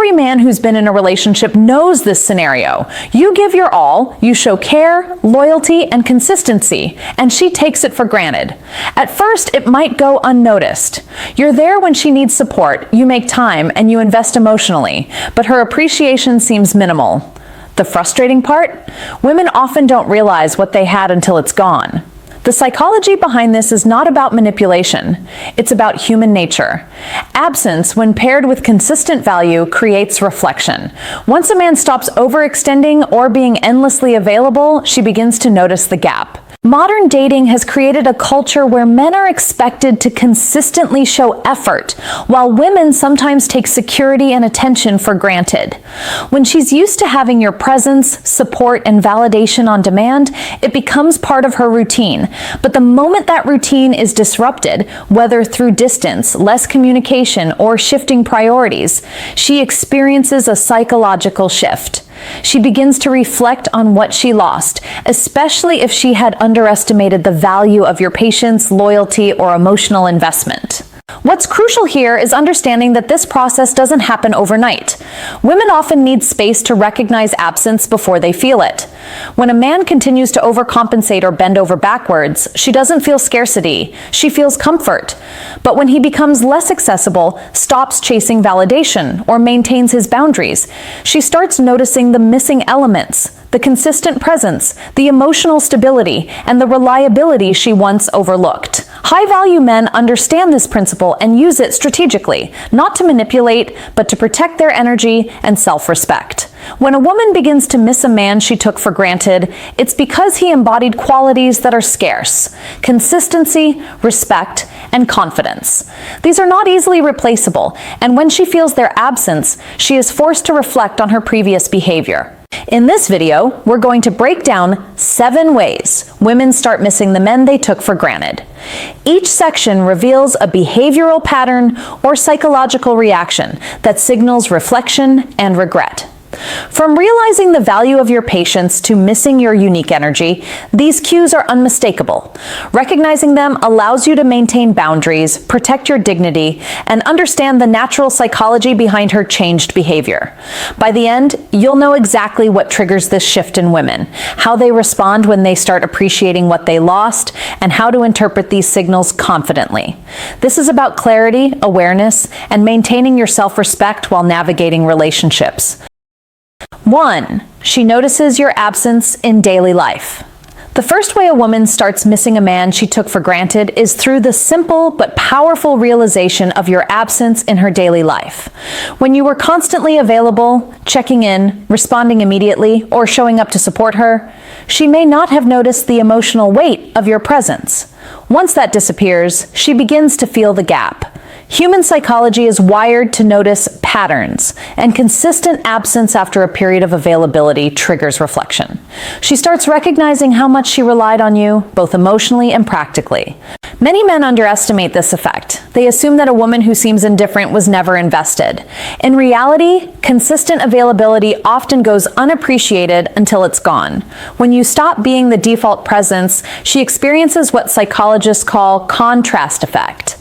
Every man who's been in a relationship knows this scenario. You give your all, you show care, loyalty, and consistency, and she takes it for granted. At first, it might go unnoticed. You're there when she needs support, you make time, and you invest emotionally, but her appreciation seems minimal. The frustrating part? Women often don't realize what they had until it's gone. The psychology behind this is not about manipulation. It's about human nature. Absence, when paired with consistent value, creates reflection. Once a man stops overextending or being endlessly available, she begins to notice the gap. Modern dating has created a culture where men are expected to consistently show effort, while women sometimes take security and attention for granted. When she's used to having your presence, support, and validation on demand, it becomes part of her routine. But the moment that routine is disrupted, whether through distance, less communication, or shifting priorities, she experiences a psychological shift. She begins to reflect on what she lost, especially if she had underestimated the value of your patience, loyalty, or emotional investment. What's crucial here is understanding that this process doesn't happen overnight. Women often need space to recognize absence before they feel it. When a man continues to overcompensate or bend over backwards, she doesn't feel scarcity, she feels comfort. But when he becomes less accessible, stops chasing validation, or maintains his boundaries, she starts noticing the missing elements, the consistent presence, the emotional stability, and the reliability she once overlooked. High-value men understand this principle and use it strategically, not to manipulate, but to protect their energy and self-respect. When a woman begins to miss a man she took for granted, it's because he embodied qualities that are scarce: consistency, respect, and confidence. These are not easily replaceable, and when she feels their absence, she is forced to reflect on her previous behavior. In this video, we're going to break down 7 ways women start missing the men they took for granted. Each section reveals a behavioral pattern or psychological reaction that signals reflection and regret. From realizing the value of your patience to missing your unique energy, these cues are unmistakable. Recognizing them allows you to maintain boundaries, protect your dignity, and understand the natural psychology behind her changed behavior. By the end, you'll know exactly what triggers this shift in women, how they respond when they start appreciating what they lost, and how to interpret these signals confidently. This is about clarity, awareness, and maintaining your self-respect while navigating relationships. 1. She notices your absence in daily life. The first way a woman starts missing a man she took for granted is through the simple but powerful realization of your absence in her daily life. When you were constantly available, checking in, responding immediately, or showing up to support her, she may not have noticed the emotional weight of your presence. Once that disappears, she begins to feel the gap. Human psychology is wired to notice patterns, and consistent absence after a period of availability triggers reflection. She starts recognizing how much she relied on you, both emotionally and practically. Many men underestimate this effect. They assume that a woman who seems indifferent was never invested. In reality, consistent availability often goes unappreciated until it's gone. When you stop being the default presence, she experiences what psychologists call contrast effect.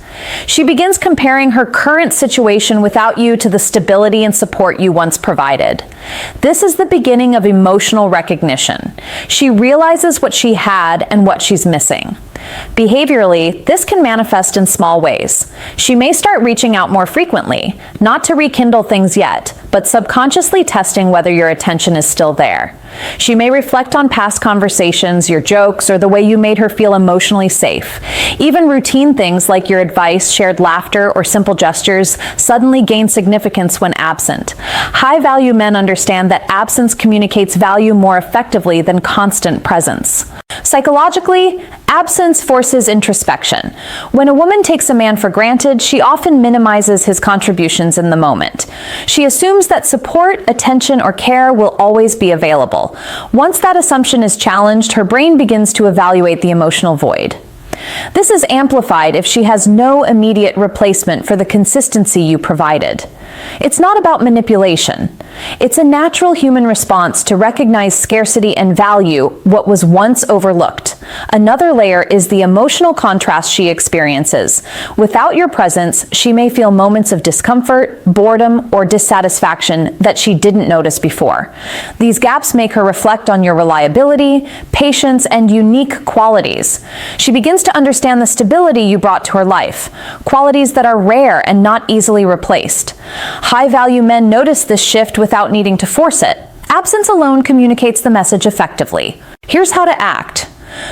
She begins comparing her current situation without you to the stability and support you once provided. This is the beginning of emotional recognition. She realizes what she had and what she's missing. Behaviorally, this can manifest in small ways. She may start reaching out more frequently, not to rekindle things yet, but subconsciously testing whether your attention is still there. She may reflect on past conversations, your jokes, or the way you made her feel emotionally safe. Even routine things like your advice, shared laughter, or simple gestures suddenly gain significance when absent. High-value men understand that absence communicates value more effectively than constant presence. Psychologically, absence forces introspection. When a woman takes a man for granted, she often minimizes his contributions in the moment. She assumes that support, attention, or care will always be available. Once that assumption is challenged, her brain begins to evaluate the emotional void. This is amplified if she has no immediate replacement for the consistency you provided. It's not about manipulation. It's a natural human response to recognize scarcity and value what was once overlooked. Another layer is the emotional contrast she experiences. Without your presence, she may feel moments of discomfort, boredom, or dissatisfaction that she didn't notice before. These gaps make her reflect on your reliability, patience, and unique qualities. She begins to understand the stability you brought to her life, qualities that are rare and not easily replaced. High-value men notice this shift without needing to force it. Absence alone communicates the message effectively. Here's how to act.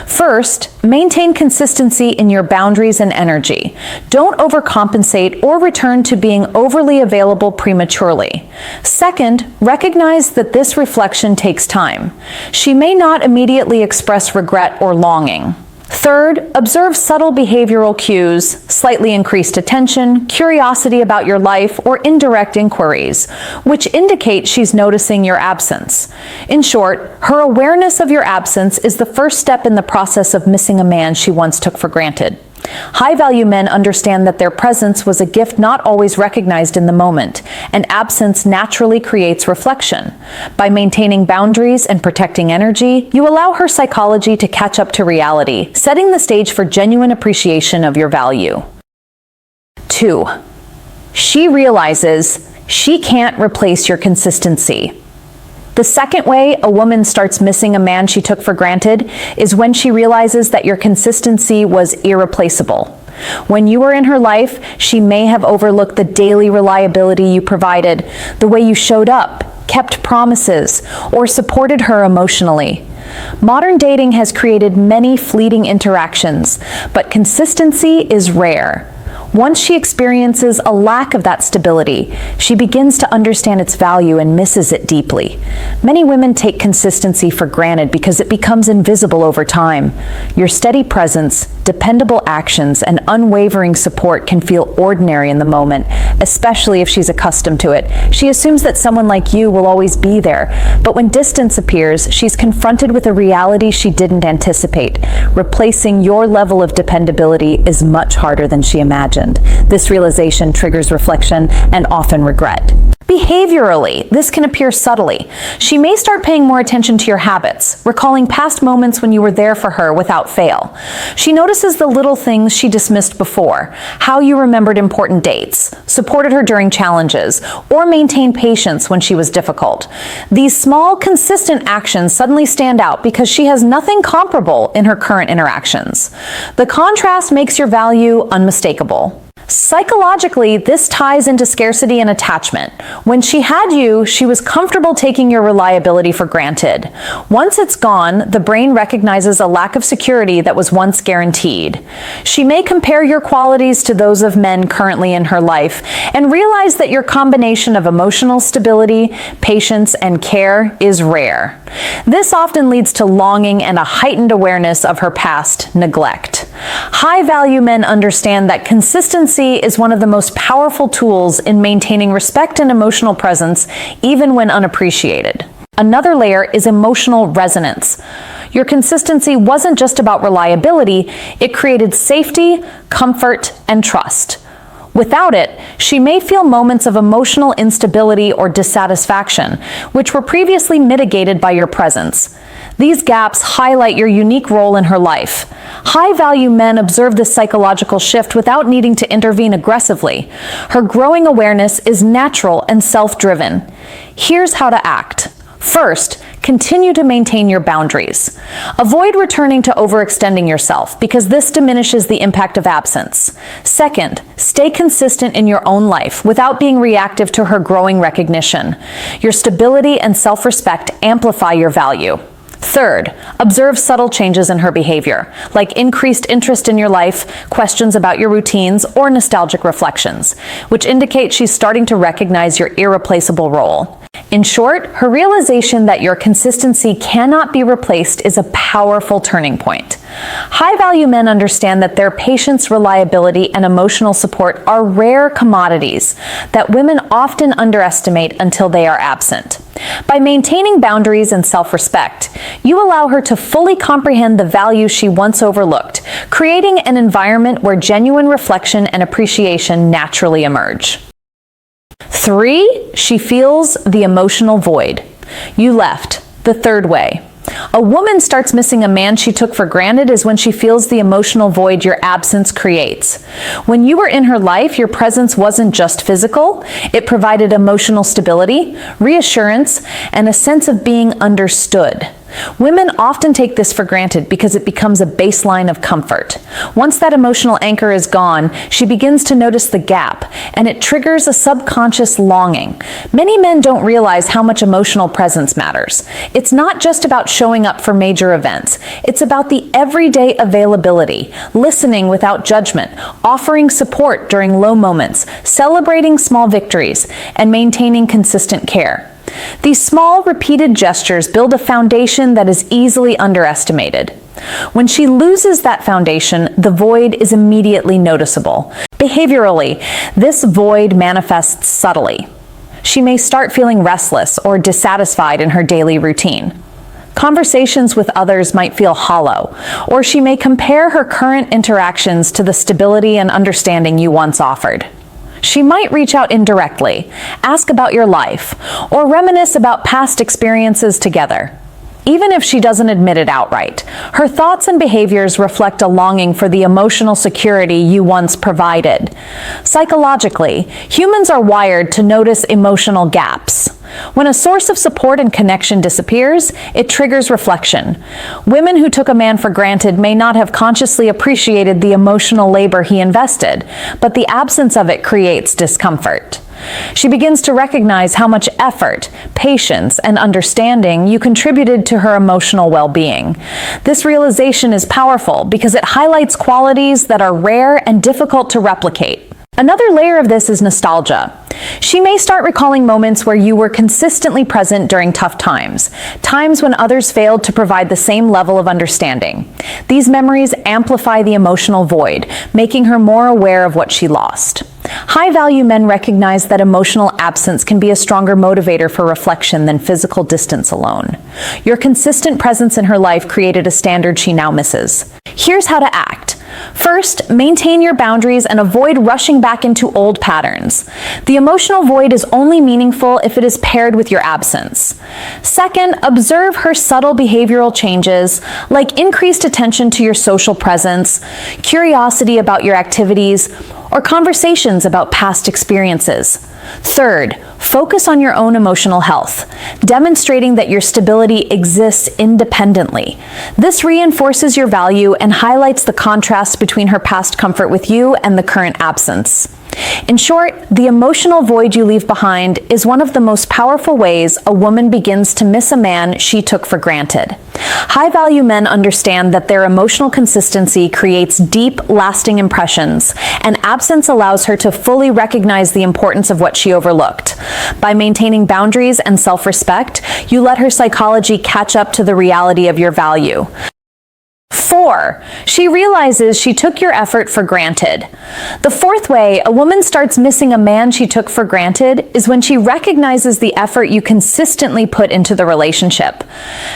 First, maintain consistency in your boundaries and energy. Don't overcompensate or return to being overly available prematurely. Second, recognize that this reflection takes time. She may not immediately express regret or longing. Third, observe subtle behavioral cues, slightly increased attention, curiosity about your life, or indirect inquiries, which indicate she's noticing your absence. In short, her awareness of your absence is the first step in the process of missing a man she once took for granted. High-value men understand that their presence was a gift not always recognized in the moment, and absence naturally creates reflection. By maintaining boundaries and protecting energy, you allow her psychology to catch up to reality, setting the stage for genuine appreciation of your value. 2. She realizes she can't replace your consistency. The second way a woman starts missing a man she took for granted is when she realizes that your consistency was irreplaceable. When you were in her life, she may have overlooked the daily reliability you provided, the way you showed up, kept promises, or supported her emotionally. Modern dating has created many fleeting interactions, but consistency is rare. Once she experiences a lack of that stability, she begins to understand its value and misses it deeply. Many women take consistency for granted because it becomes invisible over time. Your steady presence, dependable actions, and unwavering support can feel ordinary in the moment, especially if she's accustomed to it. She assumes that someone like you will always be there, but when distance appears, she's confronted with a reality she didn't anticipate. Replacing your level of dependability is much harder than she imagined. This realization triggers reflection and often regret. Behaviorally, this can appear subtly. She may start paying more attention to your habits, recalling past moments when you were there for her without fail. She notices the little things she dismissed before, how you remembered important dates, supported her during challenges, or maintained patience when she was difficult. These small, consistent actions suddenly stand out because she has nothing comparable in her current interactions. The contrast makes your value unmistakable. Psychologically, this ties into scarcity and attachment. When she had you, she was comfortable taking your reliability for granted. Once it's gone, the brain recognizes a lack of security that was once guaranteed. She may compare your qualities to those of men currently in her life and realize that your combination of emotional stability, patience, and care is rare. This often leads to longing and a heightened awareness of her past neglect. High-value men understand that consistency is one of the most powerful tools in maintaining respect and emotional presence, even when unappreciated. Another layer is emotional resonance. Your consistency wasn't just about reliability, it created safety, comfort, and trust. Without it, she may feel moments of emotional instability or dissatisfaction, which were previously mitigated by your presence. These gaps highlight your unique role in her life. High-value men observe this psychological shift without needing to intervene aggressively. Her growing awareness is natural and self-driven. Here's how to act. First, continue to maintain your boundaries. Avoid returning to overextending yourself because this diminishes the impact of absence. Second, stay consistent in your own life without being reactive to her growing recognition. Your stability and self-respect amplify your value. Third, observe subtle changes in her behavior, like increased interest in your life, questions about your routines, or nostalgic reflections, which indicate she's starting to recognize your irreplaceable role. In short, her realization that your consistency cannot be replaced is a powerful turning point. High-value men understand that their patience, reliability, and emotional support are rare commodities that women often underestimate until they are absent. By maintaining boundaries and self-respect, you allow her to fully comprehend the value she once overlooked, creating an environment where genuine reflection and appreciation naturally emerge. 3, she feels the emotional void. You left. The third way. A woman starts missing a man she took for granted is when she feels the emotional void your absence creates. When you were in her life, your presence wasn't just physical. It provided emotional stability, reassurance, and a sense of being understood. Women often take this for granted because it becomes a baseline of comfort. Once that emotional anchor is gone, she begins to notice the gap, and it triggers a subconscious longing. Many men don't realize how much emotional presence matters. It's not just about showing up for major events. It's about the everyday availability, listening without judgment, offering support during low moments, celebrating small victories, and maintaining consistent care. These small, repeated gestures build a foundation that is easily underestimated. When she loses that foundation, the void is immediately noticeable. Behaviorally, this void manifests subtly. She may start feeling restless or dissatisfied in her daily routine. Conversations with others might feel hollow, or she may compare her current interactions to the stability and understanding you once offered. She might reach out indirectly, ask about your life, or reminisce about past experiences together. Even if she doesn't admit it outright, her thoughts and behaviors reflect a longing for the emotional security you once provided. Psychologically, humans are wired to notice emotional gaps. When a source of support and connection disappears, it triggers reflection. Women who took a man for granted may not have consciously appreciated the emotional labor he invested, but the absence of it creates discomfort. She begins to recognize how much effort, patience, and understanding you contributed to her emotional well-being. This realization is powerful because it highlights qualities that are rare and difficult to replicate. Another layer of this is nostalgia. She may start recalling moments where you were consistently present during tough times, times when others failed to provide the same level of understanding. These memories amplify the emotional void, making her more aware of what she lost. High-value men recognize that emotional absence can be a stronger motivator for reflection than physical distance alone. Your consistent presence in her life created a standard she now misses. Here's how to act. First, maintain your boundaries and avoid rushing back into old patterns. The emotional void is only meaningful if it is paired with your absence. Second, observe her subtle behavioral changes, like increased attention to your social presence, curiosity about your activities, or conversations about past experiences. Third, focus on your own emotional health, demonstrating that your stability exists independently. This reinforces your value and highlights the contrast between her past comfort with you and the current absence. In short, the emotional void you leave behind is one of the most powerful ways a woman begins to miss a man she took for granted. High-value men understand that their emotional consistency creates deep, lasting impressions, and absence allows her to fully recognize the importance of what she overlooked. By maintaining boundaries and self-respect, you let her psychology catch up to the reality of your value. 4, she realizes she took your effort for granted. The fourth way a woman starts missing a man she took for granted is when she recognizes the effort you consistently put into the relationship.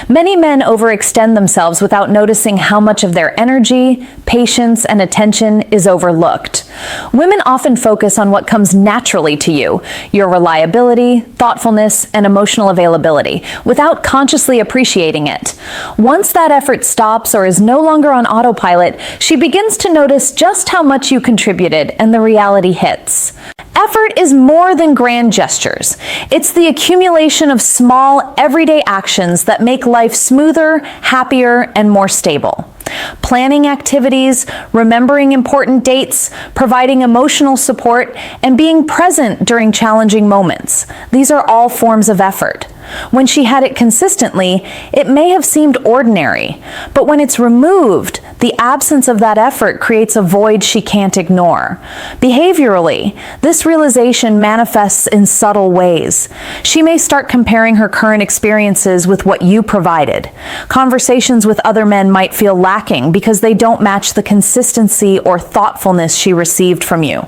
Many men overextend themselves without noticing how much of their energy, patience, and attention is overlooked. Women often focus on what comes naturally to you, your reliability, thoughtfulness, and emotional availability, without consciously appreciating it. Once that effort stops or is no longer on autopilot, she begins to notice just how much you contributed, and the reality hits. Effort is more than grand gestures. It's the accumulation of small, everyday actions that make life smoother, happier, and more stable. Planning activities, remembering important dates, providing emotional support, and being present during challenging moments. These are all forms of effort. When she had it consistently, it may have seemed ordinary, but when it's removed, the absence of that effort creates a void she can't ignore. Behaviorally, this realization manifests in subtle ways. She may start comparing her current experiences with what you provided. Conversations with other men might feel lacking because they don't match the consistency or thoughtfulness she received from you.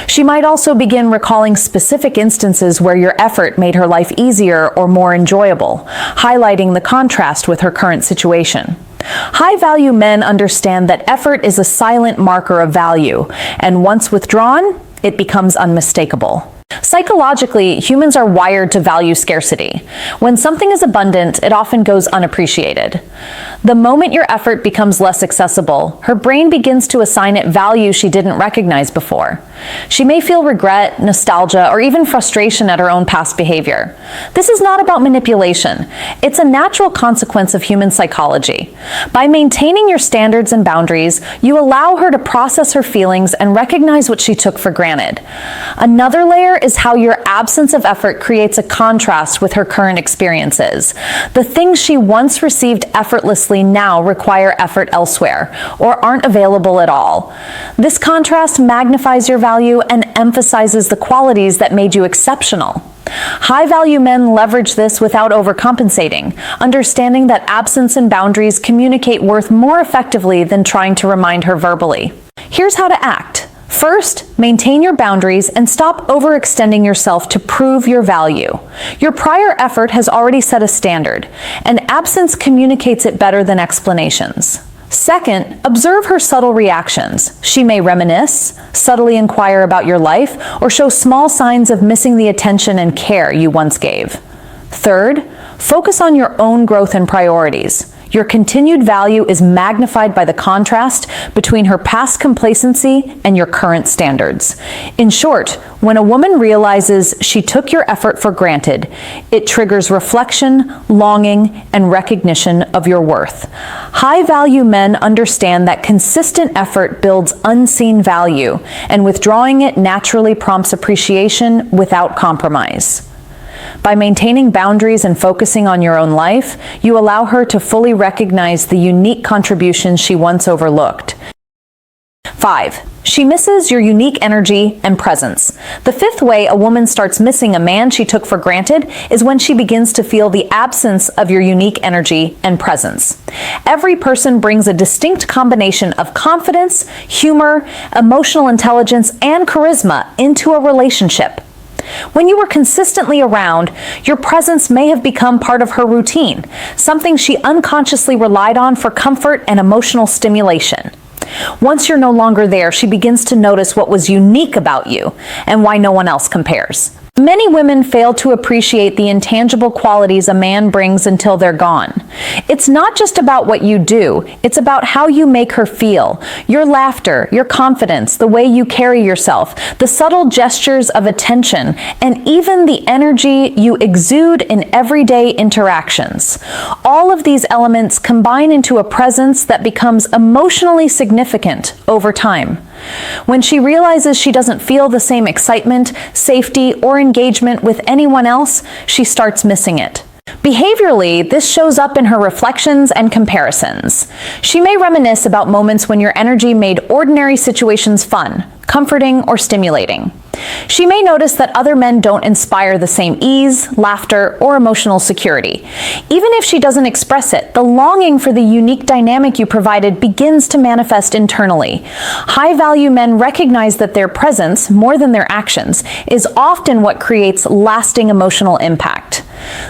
She might also begin recalling specific instances where your effort made her life easier or more enjoyable, highlighting the contrast with her current situation. High-value men understand that effort is a silent marker of value, and once withdrawn, it becomes unmistakable. Psychologically, humans are wired to value scarcity. When something is abundant, it often goes unappreciated. The moment your effort becomes less accessible, her brain begins to assign it value she didn't recognize before. She may feel regret, nostalgia, or even frustration at her own past behavior. This is not about manipulation. It's a natural consequence of human psychology. By maintaining your standards and boundaries, you allow her to process her feelings and recognize what she took for granted. Another layer is how your absence of effort creates a contrast with her current experiences. The things she once received effortlessly now require effort elsewhere, or aren't available at all. This contrast magnifies your value and emphasizes the qualities that made you exceptional. High-value men leverage this without overcompensating, understanding that absence and boundaries communicate worth more effectively than trying to remind her verbally. Here's how to act. First, maintain your boundaries and stop overextending yourself to prove your value. Your prior effort has already set a standard, and absence communicates it better than explanations. Second, observe her subtle reactions. She may reminisce, subtly inquire about your life, or show small signs of missing the attention and care you once gave. Third, focus on your own growth and priorities. Your continued value is magnified by the contrast between her past complacency and your current standards. In short, when a woman realizes she took your effort for granted, it triggers reflection, longing, and recognition of your worth. High-value men understand that consistent effort builds unseen value, and withdrawing it naturally prompts appreciation without compromise. By maintaining boundaries and focusing on your own life, you allow her to fully recognize the unique contributions she once overlooked. 5. She misses your unique energy and presence. The fifth way a woman starts missing a man she took for granted is when she begins to feel the absence of your unique energy and presence. Every person brings a distinct combination of confidence, humor, emotional intelligence, and charisma into a relationship. When you were consistently around, your presence may have become part of her routine, something she unconsciously relied on for comfort and emotional stimulation. Once you're no longer there, she begins to notice what was unique about you and why no one else compares. Many women fail to appreciate the intangible qualities a man brings until they're gone. It's not just about what you do, it's about how you make her feel. Your laughter, your confidence, the way you carry yourself, the subtle gestures of attention, and even the energy you exude in everyday interactions. All of these elements combine into a presence that becomes emotionally significant over time. When she realizes she doesn't feel the same excitement, safety, or engagement with anyone else, she starts missing it. Behaviorally, this shows up in her reflections and comparisons. She may reminisce about moments when your energy made ordinary situations fun, comforting, or stimulating. She may notice that other men don't inspire the same ease, laughter, or emotional security. Even if she doesn't express it, the longing for the unique dynamic you provided begins to manifest internally. High-value men recognize that their presence, more than their actions, is often what creates lasting emotional impact.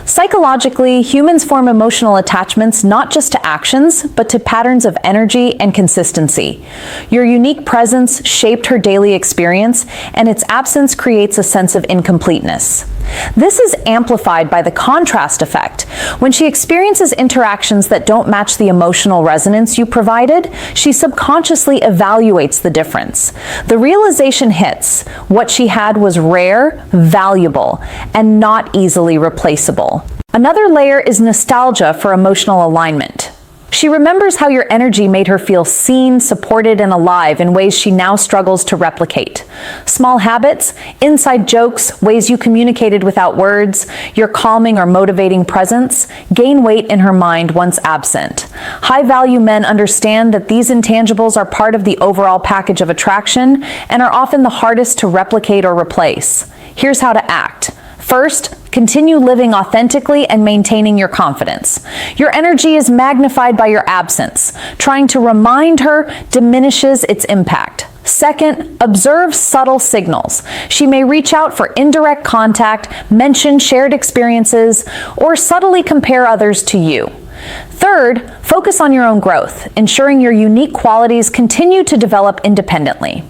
Psychologically, humans form emotional attachments not just to actions, but to patterns of energy and consistency. Your unique presence shaped her daily experience, and its absence creates a sense of incompleteness. This is amplified by the contrast effect. When she experiences interactions that don't match the emotional resonance you provided, she subconsciously evaluates the difference. The realization hits: what she had was rare, valuable, and not easily replaceable. Another layer is nostalgia for emotional alignment. She remembers how your energy made her feel seen, supported, and alive in ways she now struggles to replicate. Small habits, inside jokes, ways you communicated without words, your calming or motivating presence gain weight in her mind once absent. High-value men understand that these intangibles are part of the overall package of attraction and are often the hardest to replicate or replace. Here's how to act. First, continue living authentically and maintaining your confidence. Your energy is magnified by your absence. Trying to remind her diminishes its impact. Second, observe subtle signals. She may reach out for indirect contact, mention shared experiences, or subtly compare others to you. Third, focus on your own growth, ensuring your unique qualities continue to develop independently.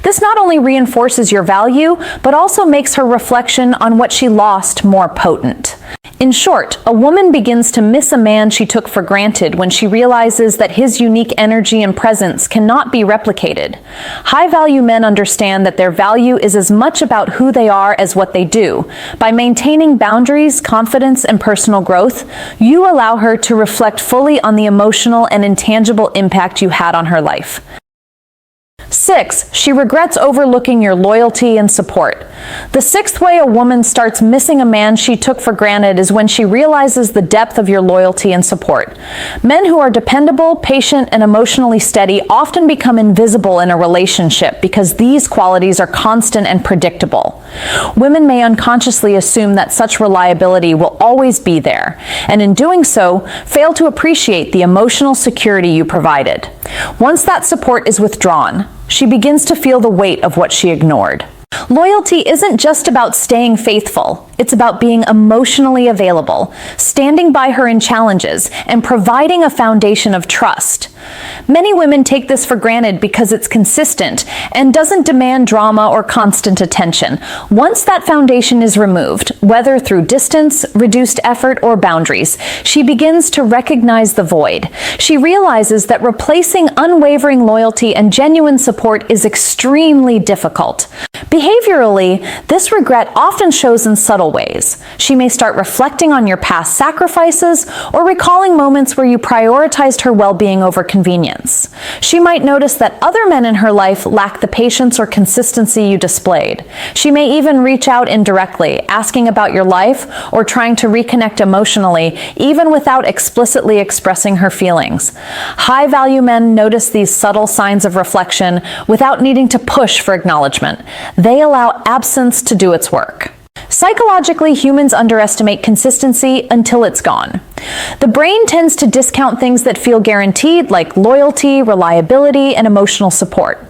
This not only reinforces your value, but also makes her reflection on what she lost more potent. In short, a woman begins to miss a man she took for granted when she realizes that his unique energy and presence cannot be replicated. High-value men understand that their value is as much about who they are as what they do. By maintaining boundaries, confidence, and personal growth, you allow her to reflect fully on the emotional and intangible impact you had on her life. 6. She regrets overlooking your loyalty and support. The sixth way a woman starts missing a man she took for granted is when she realizes the depth of your loyalty and support. Men who are dependable, patient, and emotionally steady often become invisible in a relationship because these qualities are constant and predictable. Women may unconsciously assume that such reliability will always be there, and in doing so, fail to appreciate the emotional security you provided. Once that support is withdrawn, she begins to feel the weight of what she ignored. Loyalty isn't just about staying faithful. It's about being emotionally available, standing by her in challenges, and providing a foundation of trust. Many women take this for granted because it's consistent and doesn't demand drama or constant attention. Once that foundation is removed, whether through distance, reduced effort, or boundaries, she begins to recognize the void. She realizes that replacing unwavering loyalty and genuine support is extremely difficult. Behaviorally, this regret often shows in subtle ways. She may start reflecting on your past sacrifices or recalling moments where you prioritized her well-being over convenience. She might notice that other men in her life lack the patience or consistency you displayed. She may even reach out indirectly, asking about your life or trying to reconnect emotionally, even without explicitly expressing her feelings. High-value men notice these subtle signs of reflection without needing to push for acknowledgement. They allow absence to do its work. Psychologically, humans underestimate consistency until it's gone. The brain tends to discount things that feel guaranteed, like loyalty, reliability, and emotional support.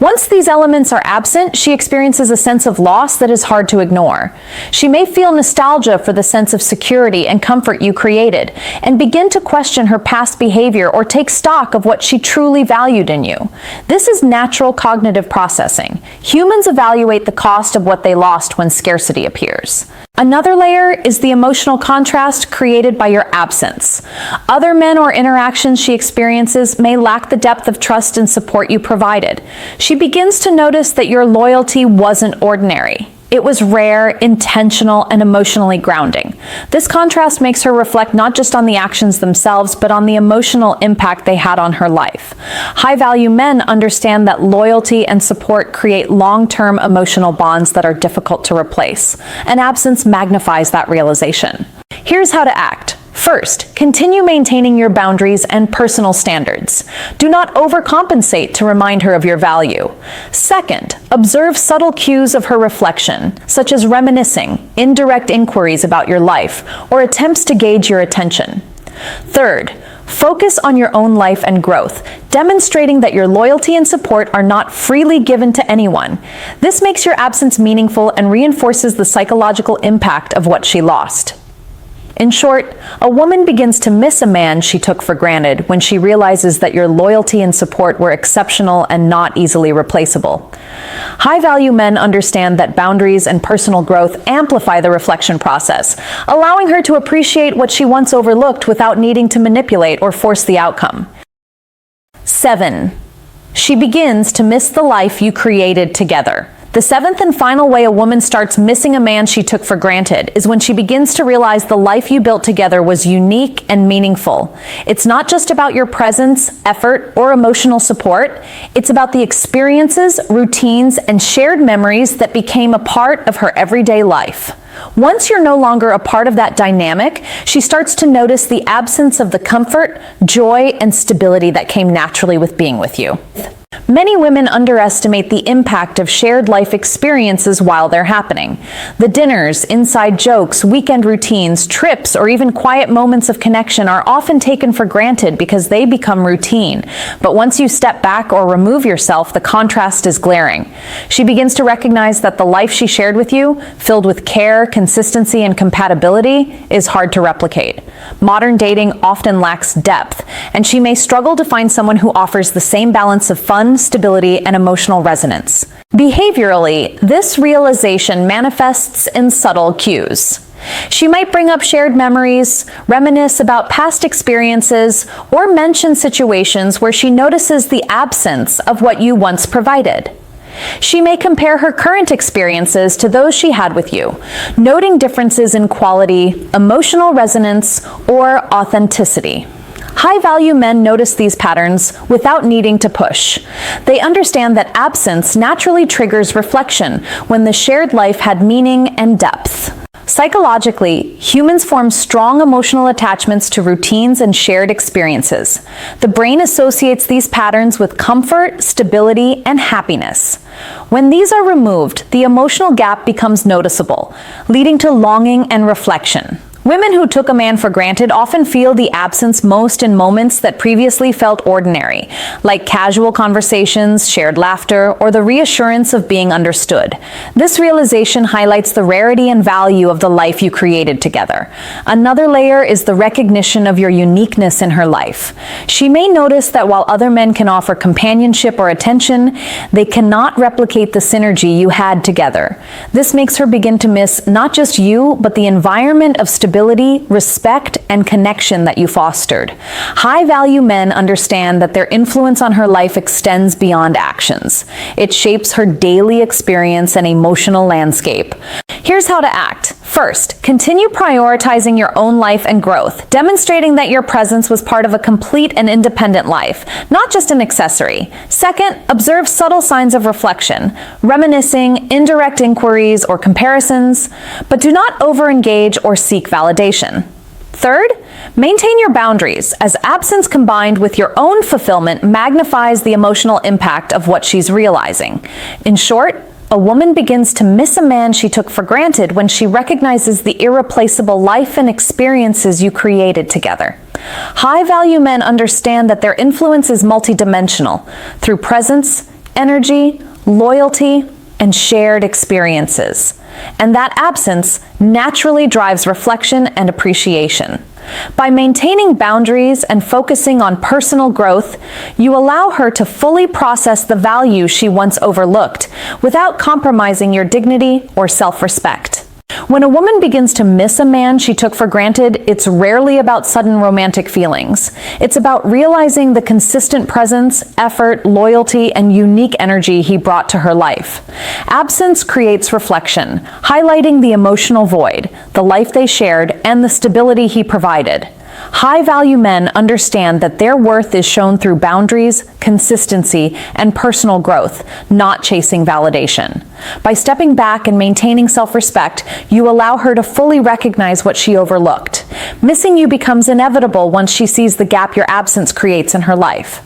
Once these elements are absent, she experiences a sense of loss that is hard to ignore. She may feel nostalgia for the sense of security and comfort you created, and begin to question her past behavior or take stock of what she truly valued in you. This is natural cognitive processing. Humans evaluate the cost of what they lost when scarcity appears. Another layer is the emotional contrast created by your absence. Other men or interactions she experiences may lack the depth of trust and support you provided. She begins to notice that your loyalty wasn't ordinary. It was rare, intentional, and emotionally grounding. This contrast makes her reflect not just on the actions themselves, but on the emotional impact they had on her life. High-value men understand that loyalty and support create long-term emotional bonds that are difficult to replace, and absence magnifies that realization. Here's how to act. First, continue maintaining your boundaries and personal standards. Do not overcompensate to remind her of your value. Second, observe subtle cues of her reflection, such as reminiscing, indirect inquiries about your life, or attempts to gauge your attention. Third, focus on your own life and growth, demonstrating that your loyalty and support are not freely given to anyone. This makes your absence meaningful and reinforces the psychological impact of what she lost. In short, a woman begins to miss a man she took for granted when she realizes that your loyalty and support were exceptional and not easily replaceable. High-value men understand that boundaries and personal growth amplify the reflection process, allowing her to appreciate what she once overlooked without needing to manipulate or force the outcome. 7. She begins to miss the life you created together. The seventh and final way a woman starts missing a man she took for granted is when she begins to realize the life you built together was unique and meaningful. It's not just about your presence, effort, or emotional support. It's about the experiences, routines, and shared memories that became a part of her everyday life. Once you're no longer a part of that dynamic, she starts to notice the absence of the comfort, joy, and stability that came naturally with being with you. Many women underestimate the impact of shared life experiences while they're happening. The dinners, inside jokes, weekend routines, trips, or even quiet moments of connection are often taken for granted because they become routine. But once you step back or remove yourself, the contrast is glaring. She begins to recognize that the life she shared with you, filled with care, consistency, and compatibility, is hard to replicate. Modern dating often lacks depth, and she may struggle to find someone who offers the same balance of fun, stability, and emotional resonance. Behaviorally, this realization manifests in subtle cues. She might bring up shared memories, reminisce about past experiences, or mention situations where she notices the absence of what you once provided. She may compare her current experiences to those she had with you, noting differences in quality, emotional resonance, or authenticity. High-value men notice these patterns without needing to push. They understand that absence naturally triggers reflection when the shared life had meaning and depth. Psychologically, humans form strong emotional attachments to routines and shared experiences. The brain associates these patterns with comfort, stability, and happiness. When these are removed, the emotional gap becomes noticeable, leading to longing and reflection. Women who took a man for granted often feel the absence most in moments that previously felt ordinary, like casual conversations, shared laughter, or the reassurance of being understood. This realization highlights the rarity and value of the life you created together. Another layer is the recognition of your uniqueness in her life. She may notice that while other men can offer companionship or attention, they cannot replicate the synergy you had together. This makes her begin to miss not just you, but the environment of stability, respect, and connection that you fostered. High-value men understand that their influence on her life extends beyond actions. It shapes her daily experience and emotional landscape. Here's how to act. First, continue prioritizing your own life and growth, demonstrating that your presence was part of a complete and independent life, not just an accessory. Second, observe subtle signs of reflection, reminiscing, indirect inquiries, or comparisons, but do not over-engage or seek validation. Third, maintain your boundaries, as absence combined with your own fulfillment magnifies the emotional impact of what she's realizing. In short, a woman begins to miss a man she took for granted when she recognizes the irreplaceable life and experiences you created together. High-value men understand that their influence is multidimensional through presence, energy, loyalty, and shared experiences. And that absence naturally drives reflection and appreciation. By maintaining boundaries and focusing on personal growth, you allow her to fully process the value she once overlooked without compromising your dignity or self-respect. When a woman begins to miss a man she took for granted, it's rarely about sudden romantic feelings. It's about realizing the consistent presence, effort, loyalty, and unique energy he brought to her life. Absence creates reflection, highlighting the emotional void, the life they shared, and the stability he provided. High-value men understand that their worth is shown through boundaries, consistency, and personal growth, not chasing validation. By stepping back and maintaining self-respect, you allow her to fully recognize what she overlooked. Missing you becomes inevitable once she sees the gap your absence creates in her life.